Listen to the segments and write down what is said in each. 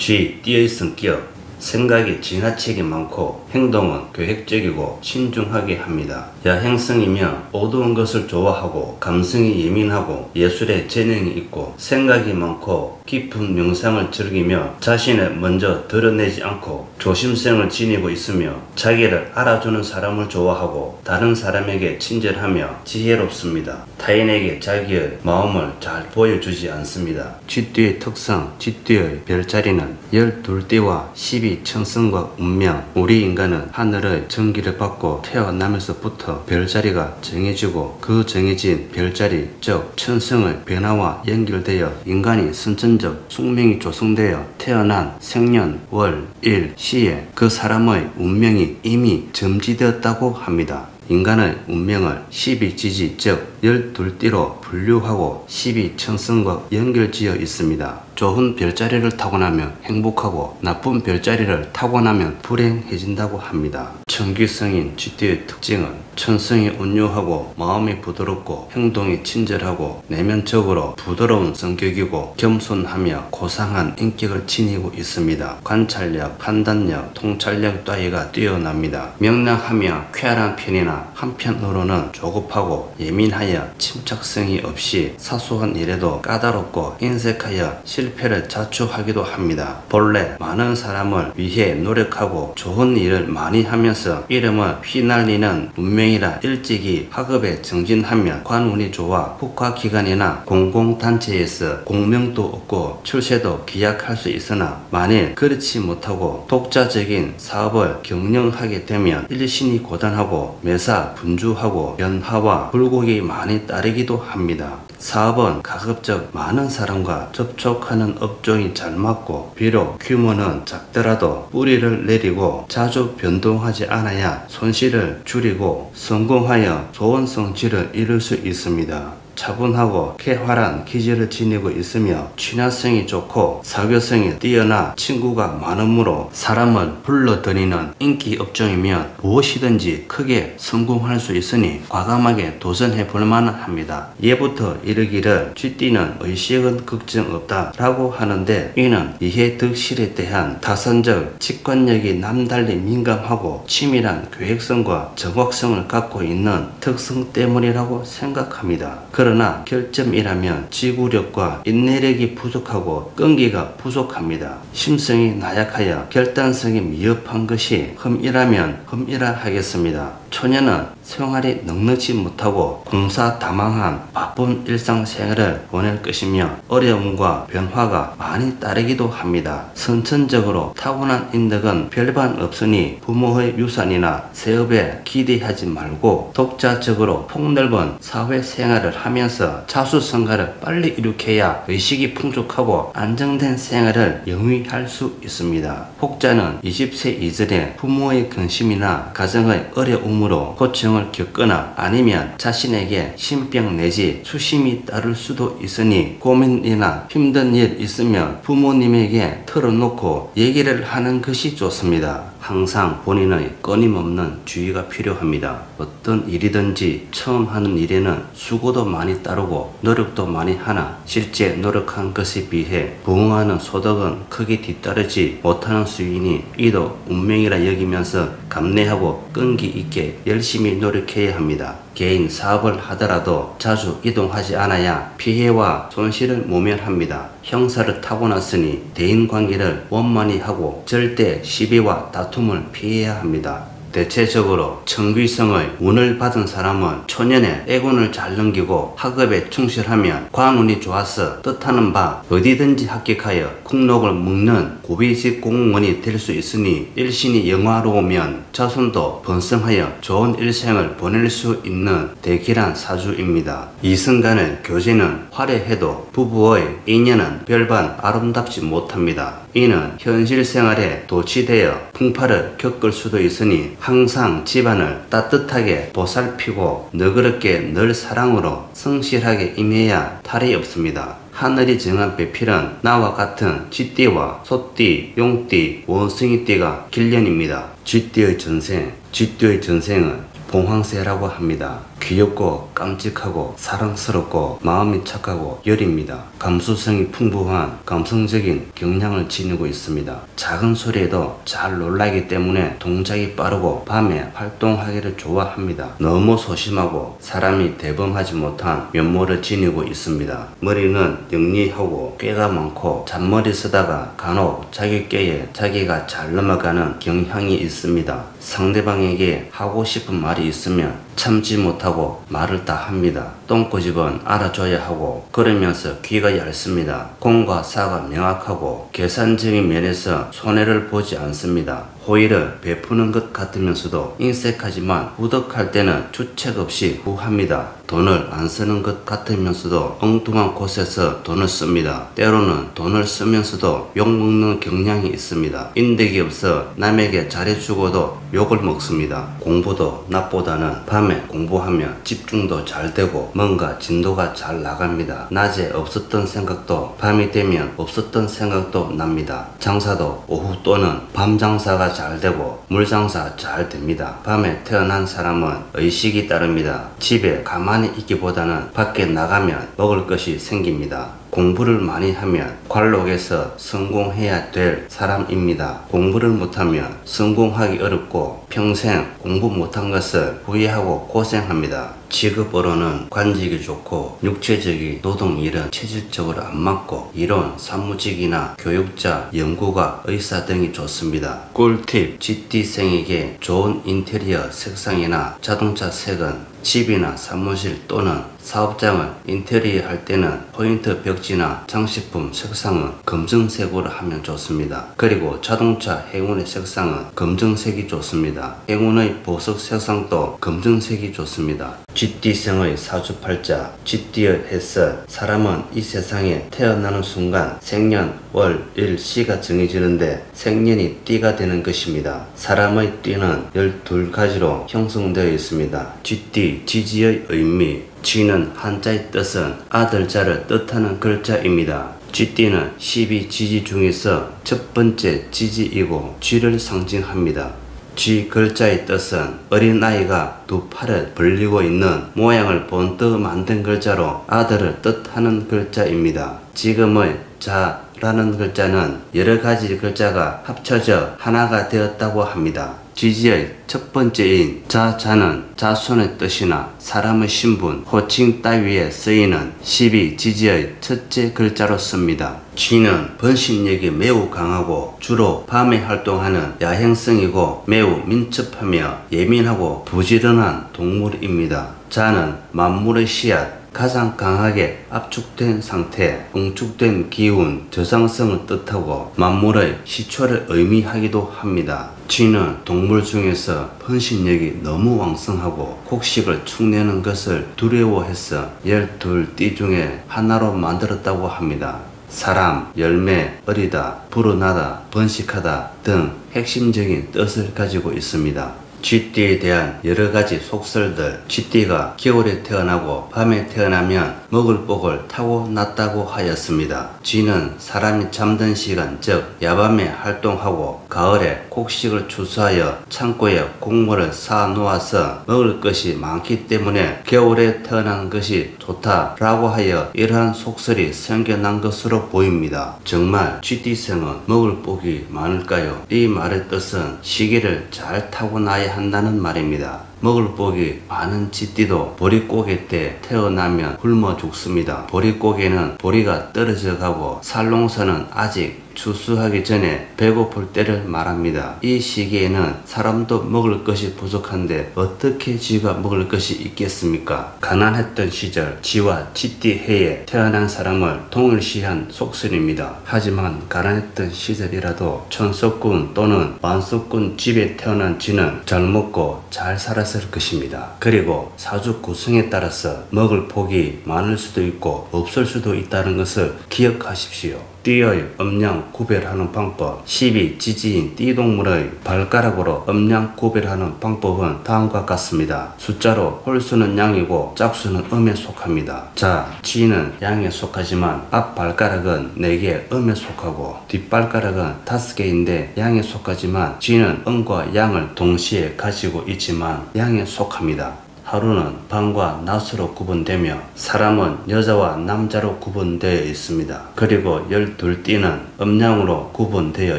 쥐띠의 성격. 생각이 지나치게 많고 행동은 계획적이고 신중하게 합니다. 야행성이며 어두운 것을 좋아하고 감성이 예민하고 예술에 재능이 있고 생각이 많고 깊은 명상을 즐기며 자신을 먼저 드러내지 않고 조심성을 지니고 있으며 자기를 알아주는 사람을 좋아하고 다른 사람에게 친절하며 지혜롭습니다. 타인에게 자기의 마음을 잘 보여주지 않습니다. 쥐띠의 특성. 쥐띠의 별자리는 12띠와 12천성과 운명. 우리 인간은 하늘의 전기를 받고 태어나면서부터 별자리가 정해지고 그 정해진 별자리 즉 천성의 변화와 연결되어 인간이 선천적 숙명이 조성되어 태어난 생년, 월, 일, 시에 그 사람의 운명이 이미 점지되었다고 합니다. 인간의 운명을 12지지 즉 12띠로 분류하고 12천성과 연결지어 있습니다. 좋은 별자리를 타고나면 행복하고 나쁜 별자리를 타고나면 불행해진다고 합니다. 청귀성인 쥐띠의 특징은 천성이 온유하고 마음이 부드럽고 행동이 친절하고 내면적으로 부드러운 성격이고 겸손하며 고상한 인격을 지니고 있습니다. 관찰력, 판단력, 통찰력 따위가 뛰어납니다. 명랑하며 쾌활한 편이나 한편으로는 조급하고 예민하여 침착성이 없이 사소한 일에도 까다롭고 인색하여 실패를 자초하기도 합니다. 본래 많은 사람을 위해 노력하고 좋은 일을 많이 하면서 이름을 휘날리는 문명이라 일찍이 학업에 정진하면 관운이 좋아 국가기관이나 공공단체에서 공명도 얻고 출세도 기약할 수 있으나 만일 그렇지 못하고 독자적인 사업을 경영하게 되면 일신이 고단하고 매사 분주하고 연하와 굴곡이 많이 따르기도 합니다. 사업은 가급적 많은 사람과 접촉하는 업종이 잘 맞고 비록 규모는 작더라도 뿌리를 내리고 자주 변동하지 않아야 손실을 줄이고 성공하여 좋은 성취를 이룰 수 있습니다. 차분하고 쾌활한 기질을 지니고 있으며 친화성이 좋고 사교성이 뛰어나 친구가 많으므로 사람을 불러들이는 인기 업종이면 무엇이든지 크게 성공할 수 있으니 과감하게 도전해 볼 만합니다. 예부터 이르기를 쥐띠는 의식은 걱정 없다 라고 하는데 이는 이해득실에 대한 타산적 직관력이 남달리 민감하고 치밀한 계획성과 정확성을 갖고 있는 특성 때문이라고 생각합니다. 그러나 결점이라면 지구력과 인내력이 부족하고 끈기가 부족합니다. 심성이 나약하여 결단성이 미흡한 것이 흠이라면 흠이라 하겠습니다. 초년은 생활이 넉넉지 못하고 공사다망한 바쁜 일상생활을 보낼 것이며 어려움과 변화가 많이 따르기도 합니다. 선천적으로 타고난 인덕은 별반 없으니 부모의 유산이나 세업에 기대하지 말고 독자적으로 폭넓은 사회생활을 하면서 자수성가를 빨리 일으켜야 의식이 풍족하고 안정된 생활을 영위할 수 있습니다. 혹자는 20세 이전에 부모의 근심이나 가정의 어려움으로 고충을 겪거나 아니면 자신에게 신병 내지 수심이 따를 수도 있으니 고민이나 힘든 일 있으면 부모님에게 털어놓고 얘기를 하는 것이 좋습니다. 항상 본인의 끊임없는 주의가 필요합니다. 어떤 일이든지 처음 하는 일에는 수고도 많이 따르고 노력도 많이 하나 실제 노력한 것에 비해 부응하는 소득은 크게 뒤따르지 못하는 수이니 이도 운명이라 여기면서 감내하고 끈기 있게 열심히 노력해야 합니다. 개인 사업을 하더라도 자주 이동하지 않아야 피해와 손실을 모면합니다. 형사를 타고났으니 대인관계를 원만히 하고 절대 시비와 다툼을 피해야 합니다. 대체적으로 청귀성의 운을 받은 사람은 초년에 애군을 잘 넘기고 학업에 충실하면 관운이 좋아서 뜻하는 바 어디든지 합격하여 국록을 먹는 고위직 공무원이 될 수 있으니 일신이 영화로우면 자손도 번성하여 좋은 일생을 보낼 수 있는 대길한 사주입니다. 이승간의 교제는 화려해도 부부의 인연은 별반 아름답지 못합니다. 이는 현실 생활에 도취되어 풍파를 겪을 수도 있으니 항상 집안을 따뜻하게 보살피고 너그럽게 늘 사랑으로 성실하게 임해야 탈이 없습니다. 하늘이 정한 배필은 나와 같은 쥐띠와 소띠, 용띠, 원숭이띠가 길년입니다. 쥐띠의 전생, 쥐띠의 전생은 봉황세라고 합니다. 귀엽고 깜찍하고 사랑스럽고 마음이 착하고 여립니다. 감수성이 풍부한 감성적인 경향을 지니고 있습니다. 작은 소리에도 잘 놀라기 때문에 동작이 빠르고 밤에 활동하기를 좋아합니다. 너무 소심하고 사람이 대범하지 못한 면모를 지니고 있습니다. 머리는 영리하고 꾀가 많고 잔머리 쓰다가 간혹 자기 꾀에 자기가 잘 넘어가는 경향이 있습니다. 상대방에게 하고 싶은 말이 있으면 참지 못하고 말을 다 합니다. 똥꼬집은 알아줘야 하고 그러면서 귀가 얇습니다. 공과 사가 명확하고 계산적인 면에서 손해를 보지 않습니다. 호의를 베푸는 것 같으면서도 인색하지만 후덕할 때는 주책 없이 후합니다. 돈을 안 쓰는 것 같으면서도 엉뚱한 곳에서 돈을 씁니다. 때로는 돈을 쓰면서도 욕먹는 경향이 있습니다. 인덕이 없어 남에게 잘해주고도 욕을 먹습니다. 공부도 낮보다는 밤에 공부하면 집중도 잘 되고 뭔가 진도가 잘 나갑니다. 낮에 없었던 생각도 밤이 되면 없었던 생각도 납니다. 장사도 오후 또는 밤 장사가 잘 되고 물 장사 잘 됩니다. 밤에 태어난 사람은 의식이 따릅니다. 집에 가만히 있기보다는 밖에 나가면 먹을 것이 생깁니다. 공부를 많이 하면 관록에서 성공해야 될 사람입니다. 공부를 못하면 성공하기 어렵고 평생 공부 못한 것을 후회하고 고생합니다. 직업으로는 관직이 좋고 육체적인 노동일은 체질적으로 안 맞고 이론, 사무직이나 교육자, 연구가, 의사 등이 좋습니다. 꿀팁, GT생에게 좋은 인테리어 색상이나 자동차 색은 집이나 사무실 또는 사업장을 인테리어 할 때는 포인트 벽지나 장식품 색상은 검정색으로 하면 좋습니다. 그리고 자동차 행운의 색상은 검정색이 좋습니다. 행운의 보석 색상도 검정색이 좋습니다. 쥐띠생의 사주팔자, 쥐띠의 햇살. 사람은 이 세상에 태어나는 순간 생년, 월, 일, 시가 정해지는데 생년이 띠가 되는 것입니다. 사람의 띠는 12가지로 형성되어 있습니다. 쥐띠, 지지의 의미. 쥐는 한자의 뜻은 아들자를 뜻하는 글자입니다. 쥐띠는 12지지 중에서 첫 번째 지지이고 쥐를 상징합니다. 쥐 글자의 뜻은 어린아이가 두 팔을 벌리고 있는 모양을 본떠 만든 글자로 아들을 뜻하는 글자입니다. 지금의 자라는 글자는 여러 가지 글자가 합쳐져 하나가 되었다고 합니다. 쥐지의 첫 번째인 자자는 자손의 뜻이나 사람의 신분, 호칭 따위에 쓰이는 12지지의 첫째 글자로 씁니다. 쥐는 번식력이 매우 강하고 주로 밤에 활동하는 야행성이고 매우 민첩하며 예민하고 부지런한 동물입니다. 자는 만물의 씨앗, 가장 강하게 압축된 상태, 응축된 기운, 저상성을 뜻하고 만물의 시초를 의미하기도 합니다. 쥐는 동물 중에서 번식력이 너무 왕성하고 곡식을 축내는 것을 두려워해서 12띠 중에 하나로 만들었다고 합니다. 사람, 열매, 어리다, 불어나다, 번식하다 등 핵심적인 뜻을 가지고 있습니다. 쥐띠에 대한 여러가지 속설들. 쥐띠가 겨울에 태어나고 밤에 태어나면 먹을 복을 타고났다고 하였습니다. 쥐는 사람이 잠든 시간 즉 야밤에 활동하고 가을에 곡식을 추수하여 창고에 곡물을 쌓아 놓아서 먹을 것이 많기 때문에 겨울에 태어난 것이 좋다라고 하여 이러한 속설이 생겨난 것으로 보입니다. 정말 쥐띠생은 먹을 복이 많을까요? 이 말의 뜻은 시기를 잘 타고나야 한다는 말입니다. 먹을 복이 많은 쥐띠도 보릿고개 때 태어나면 굶어 죽습니다. 보릿고개는 보리가 떨어져 가고 살농사는 아직 추수하기 전에 배고플 때를 말합니다. 이 시기에는 사람도 먹을 것이 부족한데 어떻게 쥐가 먹을 것이 있겠습니까? 가난했던 시절 쥐와 쥐띠 해에 태어난 사람을 동일시한 속설입니다. 하지만 가난했던 시절이라도 천석군 또는 만석군 집에 태어난 쥐는 잘 먹고 잘 살았을 것입니다. 그리고 사주 구성에 따라서 먹을 복이 많을 수도 있고 없을 수도 있다는 것을 기억하십시오. 띠의 음양 구별하는 방법. 12지지인 띠동물의 발가락으로 음양 구별하는 방법은 다음과 같습니다. 숫자로 홀수는 양이고 짝수는 음에 속합니다. 자, 쥐는 양에 속하지만 앞 발가락은 4개 음에 속하고 뒷발가락은 5개인데 양에 속하지만 쥐는 음과 양을 동시에 가지고 있지만 양에 속합니다. 하루는 밤과 낮으로 구분되며 사람은 여자와 남자로 구분되어 있습니다. 그리고 12띠는 음양으로 구분되어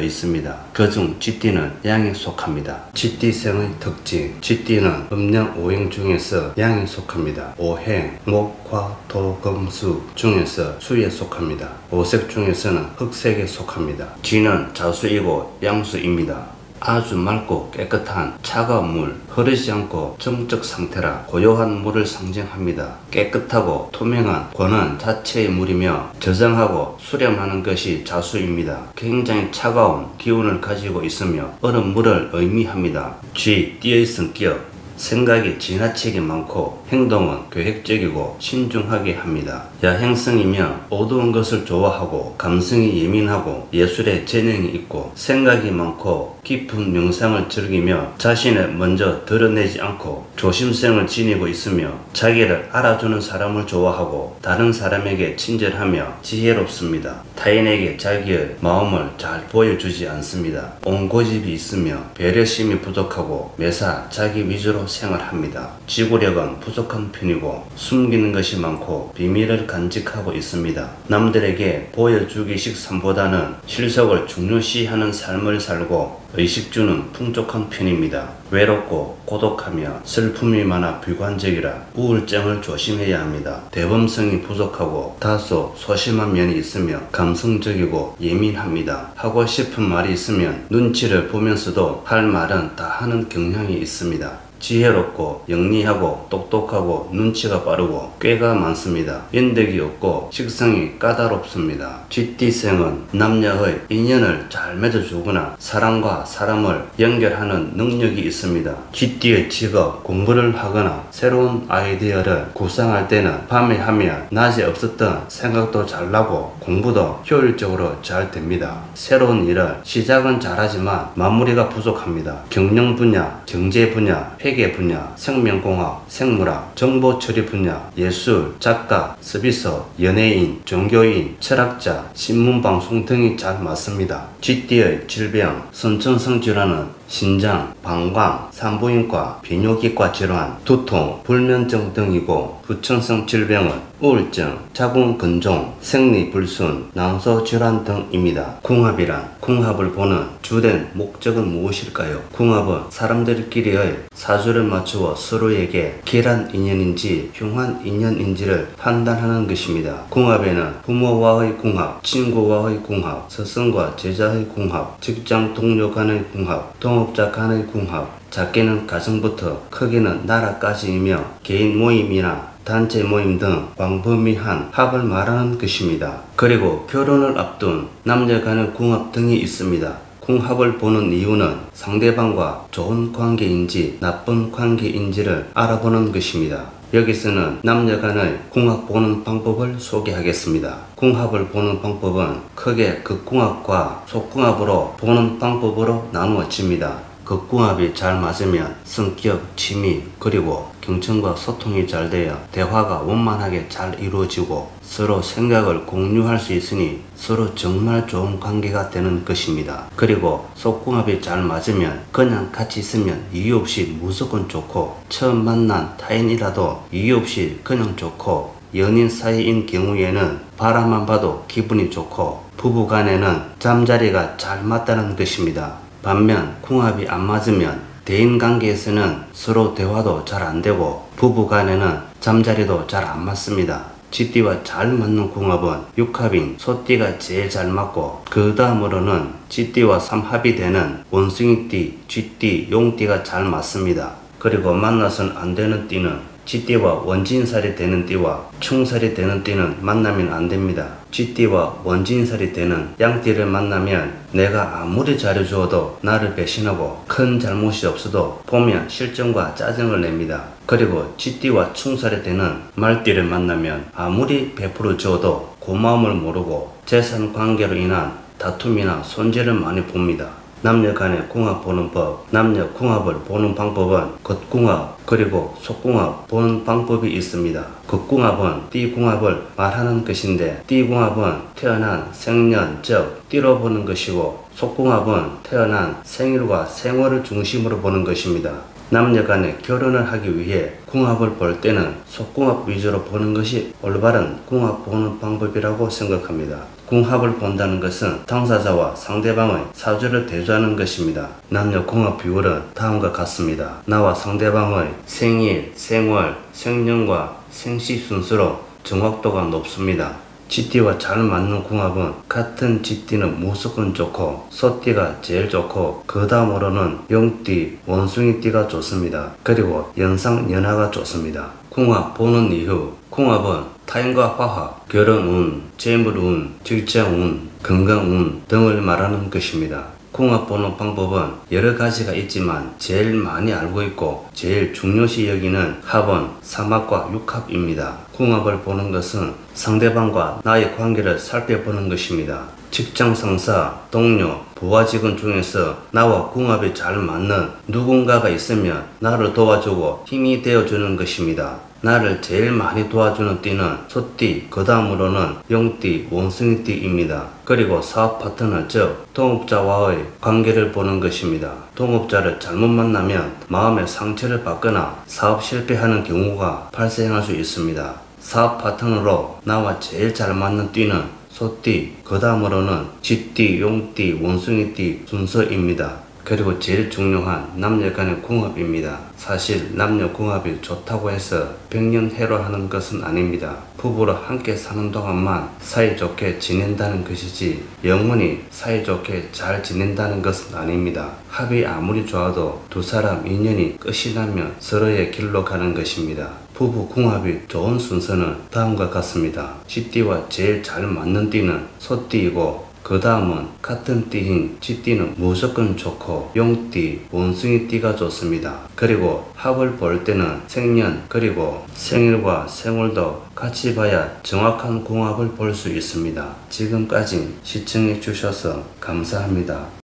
있습니다. 그중 쥐띠는 양에 속합니다. 쥐띠생의 특징, 쥐띠는 음양 5행 중에서 양에 속합니다. 5행, 목, 화, 토, 금, 수 중에서 수에 속합니다. 5색 중에서는 흑색에 속합니다. 쥐는 자수이고 양수입니다. 아주 맑고 깨끗한 차가운 물, 흐르지 않고 정적 상태라 고요한 물을 상징합니다. 깨끗하고 투명한 권한 자체의 물이며 저장하고 수렴하는 것이 자수입니다. 굉장히 차가운 기운을 가지고 있으며 얼음물을 의미합니다. 쥐, 띠의 성격, 생각이 지나치게 많고 행동은 계획적이고 신중하게 합니다. 야행성이며 어두운 것을 좋아하고 감성이 예민하고 예술에 재능이 있고 생각이 많고 깊은 명상을 즐기며 자신을 먼저 드러내지 않고 조심성을 지니고 있으며 자기를 알아주는 사람을 좋아하고 다른 사람에게 친절하며 지혜롭습니다. 타인에게 자기의 마음을 잘 보여주지 않습니다. 온고집이 있으며 배려심이 부족하고 매사 자기 위주로 생활합니다. 지구력은 부족한 편이고 숨기는 것이 많고 비밀을 간직하고 있습니다. 남들에게 보여주기식 삶보다는 실속을 중요시하는 삶을 살고 의식주는 풍족한 편입니다. 외롭고 고독하며 슬픔이 많아 비관적이라 우울증을 조심해야 합니다. 대범성이 부족하고 다소 소심한 면이 있으며 감성적이고 예민합니다. 하고 싶은 말이 있으면 눈치를 보면서도 할 말은 다 하는 경향이 있습니다. 지혜롭고 영리하고 똑똑하고 눈치가 빠르고 꾀가 많습니다. 인덕이 없고 식성이 까다롭습니다. 쥐띠생은 남녀의 인연을 잘 맺어주거나 사람과 사람을 연결하는 능력이 있습니다. 쥐띠의 직업, 공부를 하거나 새로운 아이디어를 구상할 때는 밤에 하면 낮에 없었던 생각도 잘 나고 공부도 효율적으로 잘 됩니다. 새로운 일을 시작은 잘하지만 마무리가 부족합니다. 경영 분야, 경제 분야, 회계 분야, 생명공학, 생물학, 정보처리 분야, 예술, 작가, 서비서, 연예인, 종교인, 철학자, 신문방송 등이 잘 맞습니다. 쥐띠의 질병, 선천성 질환은 신장, 방광, 산부인과, 비뇨기과 질환, 두통, 불면증 등이고 부천성 질병은 우울증, 자궁근종, 생리불순, 난소질환 등입니다. 궁합이란 궁합을 보는 주된 목적은 무엇일까요? 궁합은 사람들끼리의 사주를 맞추어 서로에게 길한 인연인지 흉한 인연인지를 판단하는 것입니다. 궁합에는 부모와의 궁합, 친구와의 궁합, 스승과 제자의 궁합, 직장 동료 간의 궁합, 동업자 간의 궁합, 작게는 가정부터 크게는 나라까지이며 개인 모임이나 단체 모임 등 광범위한 합을 말하는 것입니다. 그리고 결혼을 앞둔 남녀 간의 궁합 등이 있습니다. 궁합을 보는 이유는 상대방과 좋은 관계인지 나쁜 관계인지를 알아보는 것입니다. 여기서는 남녀 간의 궁합 보는 방법을 소개하겠습니다. 궁합을 보는 방법은 크게 극궁합과 속궁합으로 보는 방법으로 나누어집니다. 극궁합이 잘 맞으면 성격, 취미, 그리고 경청과 소통이 잘 되어 대화가 원만하게 잘 이루어지고 서로 생각을 공유할 수 있으니 서로 정말 좋은 관계가 되는 것입니다. 그리고 속궁합이 잘 맞으면 그냥 같이 있으면 이유 없이 무조건 좋고 처음 만난 타인이라도 이유 없이 그냥 좋고 연인 사이인 경우에는 바라만 봐도 기분이 좋고 부부간에는 잠자리가 잘 맞다는 것입니다. 반면 궁합이 안 맞으면 대인관계에서는 서로 대화도 잘 안되고 부부간에는 잠자리도 잘 안 맞습니다. 쥐띠와 잘 맞는 궁합은 육합인 소띠가 제일 잘 맞고 그 다음으로는 쥐띠와 삼합이 되는 원숭이띠, 쥐띠, 용띠가 잘 맞습니다. 그리고 만나선 안 되는 띠는 쥐띠와 원진살이 되는 띠와 충살이 되는 띠는 만나면 안 됩니다. 쥐띠와 원진살이 되는 양띠를 만나면 내가 아무리 잘해주어도 나를 배신하고 큰 잘못이 없어도 보면 실정과 짜증을 냅니다. 그리고 쥐띠와 충살이 되는 말띠를 만나면 아무리 베풀어 주어도 고마움을 모르고 재산 관계로 인한 다툼이나 손재를 많이 봅니다. 남녀 간의 궁합 보는 법, 남녀 궁합을 보는 방법은 겉궁합 그리고 속궁합 보는 방법이 있습니다. 겉궁합은 띠궁합을 말하는 것인데 띠궁합은 태어난 생년, 즉 띠로 보는 것이고 속궁합은 태어난 생일과 생월을 중심으로 보는 것입니다. 남녀 간에 결혼을 하기 위해 궁합을 볼 때는 속궁합 위주로 보는 것이 올바른 궁합 보는 방법이라고 생각합니다. 궁합을 본다는 것은 당사자와 상대방의 사주를 대조하는 것입니다. 남녀 궁합 비율은 다음과 같습니다. 나와 상대방의 생일, 생월, 생년과 생시 순서로 정확도가 높습니다. 쥐띠와 잘 맞는 궁합은 같은 쥐띠는 무조건 좋고 소띠가 제일 좋고 그 다음으로는 용띠, 원숭이띠가 좋습니다. 그리고 연상연하가 좋습니다. 궁합 보는 이유, 궁합은 타인과 화합, 결혼운, 재물운, 직장운, 건강운 등을 말하는 것입니다. 궁합 보는 방법은 여러 가지가 있지만 제일 많이 알고 있고 제일 중요시 여기는 합은 삼합과 육합입니다. 궁합을 보는 것은 상대방과 나의 관계를 살펴보는 것입니다. 직장 상사, 동료, 부하 직원 중에서 나와 궁합이 잘 맞는 누군가가 있으면 나를 도와주고 힘이 되어주는 것입니다. 나를 제일 많이 도와주는 띠는 소띠, 그 다음으로는 용띠, 원숭이띠입니다. 그리고 사업 파트너 즉 동업자와의 관계를 보는 것입니다. 동업자를 잘못 만나면 마음의 상처를 받거나 사업 실패하는 경우가 발생할 수 있습니다. 사업 파트너로 나와 제일 잘 맞는 띠는 소띠, 그 다음으로는 쥐띠, 용띠, 원숭이띠 순서입니다. 그리고 제일 중요한 남녀 간의 궁합입니다. 사실 남녀 궁합이 좋다고 해서 백년해로 하는 것은 아닙니다. 부부로 함께 사는 동안만 사이좋게 지낸다는 것이지 영원히 사이좋게 잘 지낸다는 것은 아닙니다. 합이 아무리 좋아도 두 사람 인연이 끝이 나면 서로의 길로 가는 것입니다. 부부 궁합이 좋은 순서는 다음과 같습니다. 쥐띠와 제일 잘 맞는 띠는 소띠이고 그 다음은 같은 띠인 쥐띠는 무조건 좋고 용띠, 원숭이띠가 좋습니다. 그리고 합을 볼 때는 생년 그리고 생일과 생월도 같이 봐야 정확한 궁합을 볼 수 있습니다. 지금까지 시청해 주셔서 감사합니다.